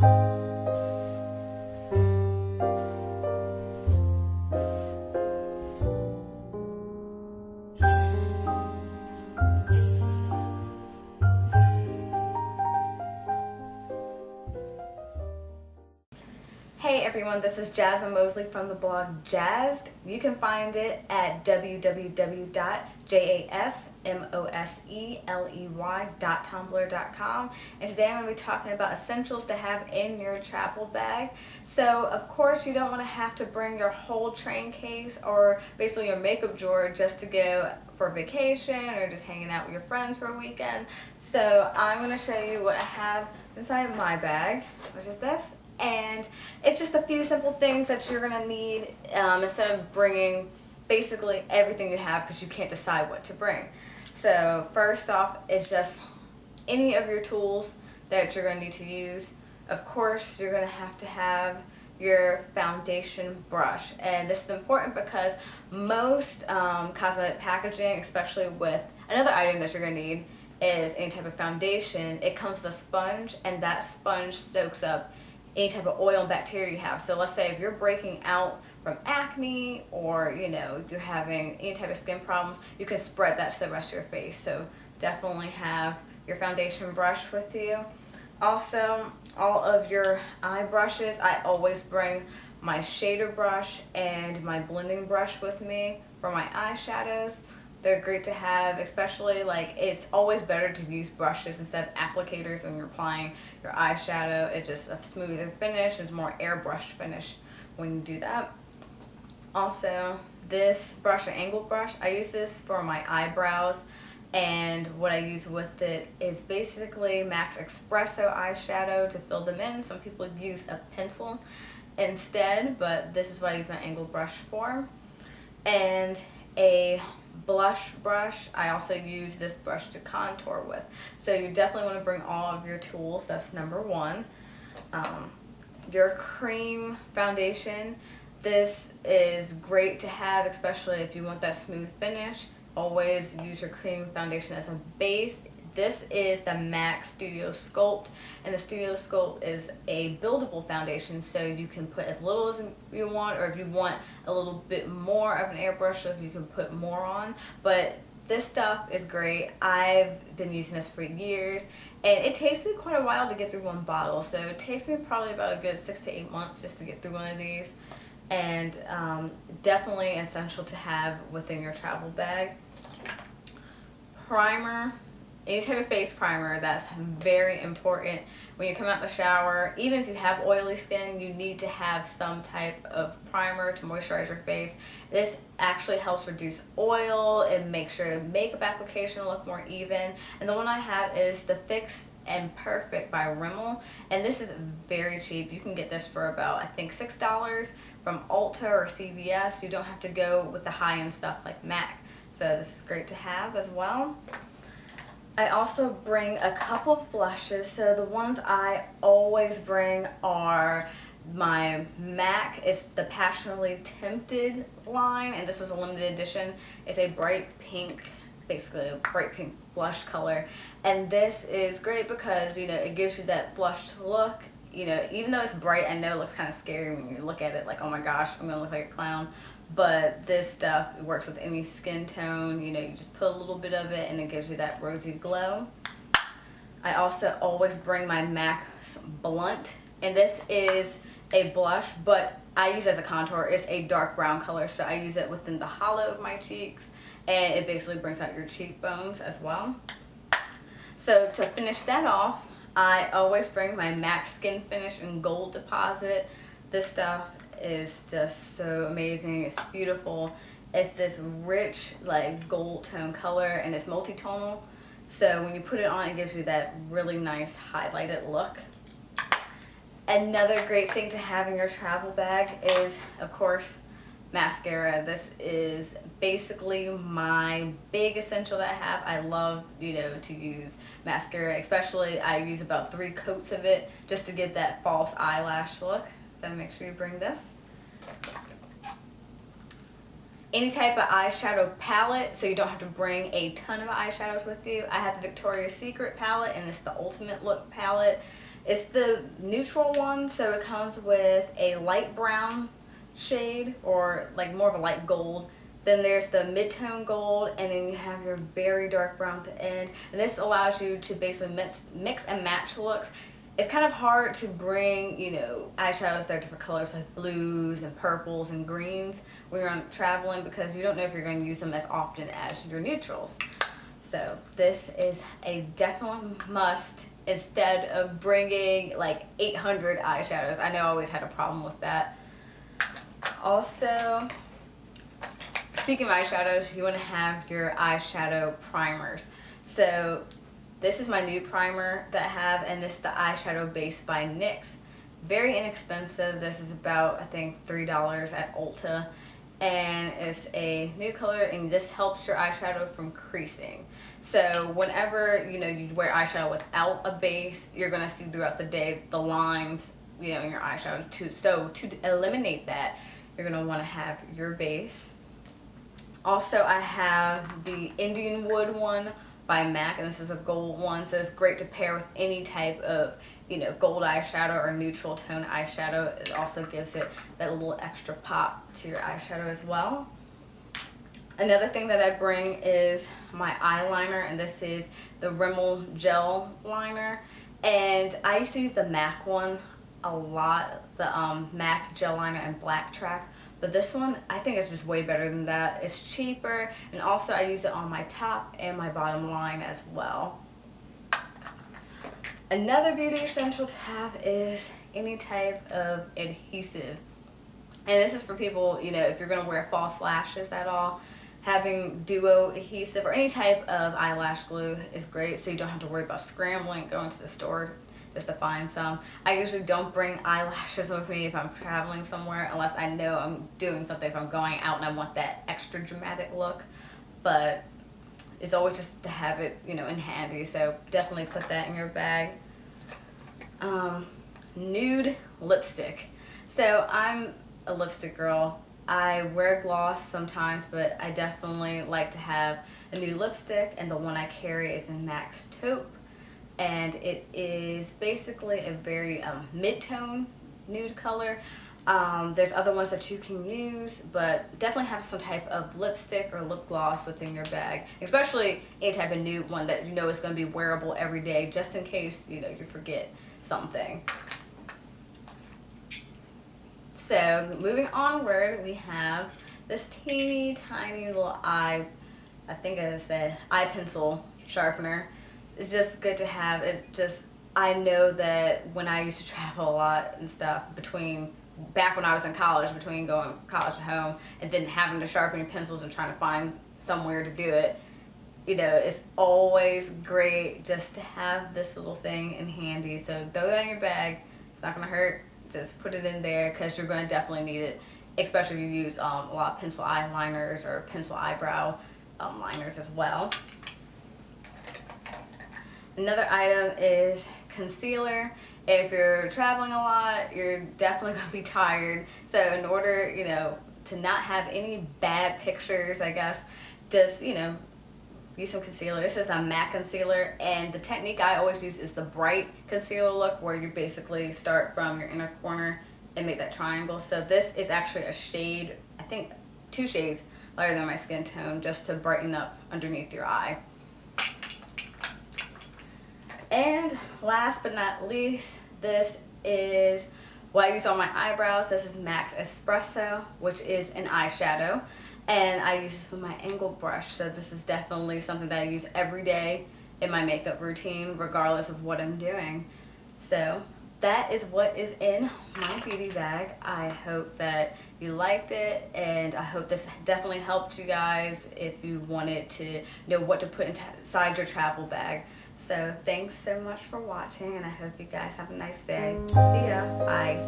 Hey everyone, this is Jasmine Mosley from the blog Jazzed. You can find it at www.jasmosley.tumblr.com, and today I'm going to be talking about essentials to have in your travel bag. So of course you don't want to have to bring your whole train case or basically your makeup drawer just to go for vacation or just hanging out with your friends for a weekend. So I'm going to show you what I have inside my bag, which is this. And it's just a few simple things that you're going to need instead of bringing basically everything you have, because you can't decide what to bring. So first off is just any of your tools that you're going to need to use. Of course, you're going to have your foundation brush. And this is important because most cosmetic packaging, especially with another item that you're going to need, is any type of foundation. It comes with a sponge, and that sponge soaks up any type of oil and bacteria you have. So let's say if you're breaking out from acne, or you're having any type of skin problems, you can spread that to the rest of your face. So definitely have your foundation brush with you. Also, all of your eye brushes. I always bring my shader brush and my blending brush with me for my eyeshadows. They're great to have, especially it's always better to use brushes instead of applicators when you're applying your eyeshadow. It's just a smoother finish. It's more airbrushed finish when you do that. Also, this brush, an angle brush, I use this for my eyebrows, and what I use with it is basically MAC's Espresso eyeshadow to fill them in. Some people use a pencil instead, but this is what I use my angle brush for. And a blush brush. I also use this brush to contour with. So you definitely want to bring all of your tools. That's number one. Your cream foundation. This is great to have, especially if you want that smooth finish. Always use your cream foundation as a base. This is the MAC Studio Sculpt, and the Studio Sculpt is a buildable foundation, so you can put as little as you want, or if you want a little bit more of an airbrush, so you can put more on. But this stuff is great. I've been using this for years, and it takes me quite a while to get through one bottle, so it takes me probably about a good 6 to 8 months just to get through one of these. And definitely essential to have within your travel bag. Primer. Any type of face primer, that's very important when you come out the shower. Even if you have oily skin, you need to have some type of primer to moisturize your face. This actually helps reduce oil. It makes your makeup application look more even. And the one I have is the Fix and Perfect by Rimmel, and this is very cheap. You can get this for about, I think, $6 from Ulta or CVS. You don't have to go with the high-end stuff like MAC. So this is great to have as well. I also bring a couple of blushes. So the ones I always bring are my MAC. It's the Passionately Tempted line, and this was a limited edition. It's a bright pink, basically a bright pink blush color. And this is great because, it gives you that flushed look. Even though it's bright, I know it looks kind of scary when you look at it like, oh my gosh, I'm gonna look like a clown. But this stuff, it works with any skin tone. You just put a little bit of it and it gives you that rosy glow. I also always bring my MAC Blunt, and this is a blush, but I use it as a contour. It's a dark brown color, so I use it within the hollow of my cheeks, and it basically brings out your cheekbones as well. So to finish that off, I always bring my MAC Skin Finish in Gold Deposit. This stuff is just so amazing. It's beautiful. It's this rich gold tone color, and it's multi-tonal, so when you put it on, it gives you that really nice highlighted look. Another great thing to have in your travel bag is, of course, mascara. This is basically my big essential that I have. I love to use mascara, especially I use about 3 coats of it just to get that false eyelash look. So make sure you bring this. Any type of eyeshadow palette, so you don't have to bring a ton of eyeshadows with you. I have the Victoria's Secret palette, and it's the Ultimate Look palette. It's the neutral one, so it comes with a light brown shade, or like more of a light gold. Then there's the mid-tone gold, and then you have your very dark brown at the end. And this allows you to basically mix and match looks. It's kind of hard to bring, you know, eyeshadows that are different colors like blues and purples and greens when you're traveling, because you don't know if you're going to use them as often as your neutrals. So this is a definite must instead of bringing like 800 eyeshadows. I know I always had a problem with that. Also, speaking of eyeshadows, you want to have your eyeshadow primers. So this is my new primer that I have, and this is the eyeshadow base by NYX. Very inexpensive. This is about, I think, $3 at Ulta, and it's a nude color, and this helps your eyeshadow from creasing. So whenever, you know, you wear eyeshadow without a base, you're gonna see throughout the day the lines, you know, in your eyeshadow. So to eliminate that, you're gonna want to have your base. Also, I have the Indian Wood one by MAC, and this is a gold one, so it's great to pair with any type of, you know, gold eyeshadow or neutral tone eyeshadow. It also gives it that little extra pop to your eyeshadow as well. Another thing that I bring is my eyeliner, and this is the Rimmel gel liner. And I used to use the MAC one a lot, the MAC gel liner and Black Track. But this one, I think it's just way better than that. It's cheaper, and also I use it on my top and my bottom line as well. Another beauty essential to have is any type of adhesive. And this is for people, you know, if you're going to wear false lashes at all, having duo adhesive or any type of eyelash glue is great, so you don't have to worry about scrambling, going to the store just to find some. I usually don't bring eyelashes with me if I'm traveling somewhere, unless I know I'm doing something, if I'm going out and I want that extra dramatic look. But it's always just to have it, you know, in handy, so definitely put that in your bag. Nude lipstick. So I'm a lipstick girl. I wear gloss sometimes, but I definitely like to have a nude lipstick, and the one I carry is in MAC's Taupe, and it is basically a very mid-tone nude color. There's other ones that you can use, but definitely have some type of lipstick or lip gloss within your bag, especially any type of nude one that you know is going to be wearable every day, just in case, you know, you forget something. So moving onward, we have this teeny tiny little I think it's an eye pencil sharpener. It's just good to have. It just, I know that when I used to travel a lot and stuff, back when I was in college, between going from college to home and then having to sharpen your pencils and trying to find somewhere to do it, you know, it's always great just to have this little thing in handy. So throw that in your bag. It's not going to hurt. Just put it in there, because you're going to definitely need it, especially if you use a lot of pencil eyeliners or pencil eyebrow liners as well. Another item is concealer. If you're traveling a lot, you're definitely going to be tired. So in order, you know, to not have any bad pictures, I guess, just, you know, use some concealer. This is a MAC concealer, and the technique I always use is the bright concealer look, where you basically start from your inner corner and make that triangle. So this is actually a shade, I think 2 shades lighter than my skin tone, just to brighten up underneath your eye. And last but not least, this is what I use on my eyebrows. This is MAC's Espresso, which is an eyeshadow. And I use this with my angled brush, so this is definitely something that I use every day in my makeup routine, regardless of what I'm doing. So that is what is in my beauty bag. I hope that you liked it, and I hope this definitely helped you guys if you wanted to know what to put inside your travel bag. So thanks so much for watching, and I hope you guys have a nice day. See ya. Bye.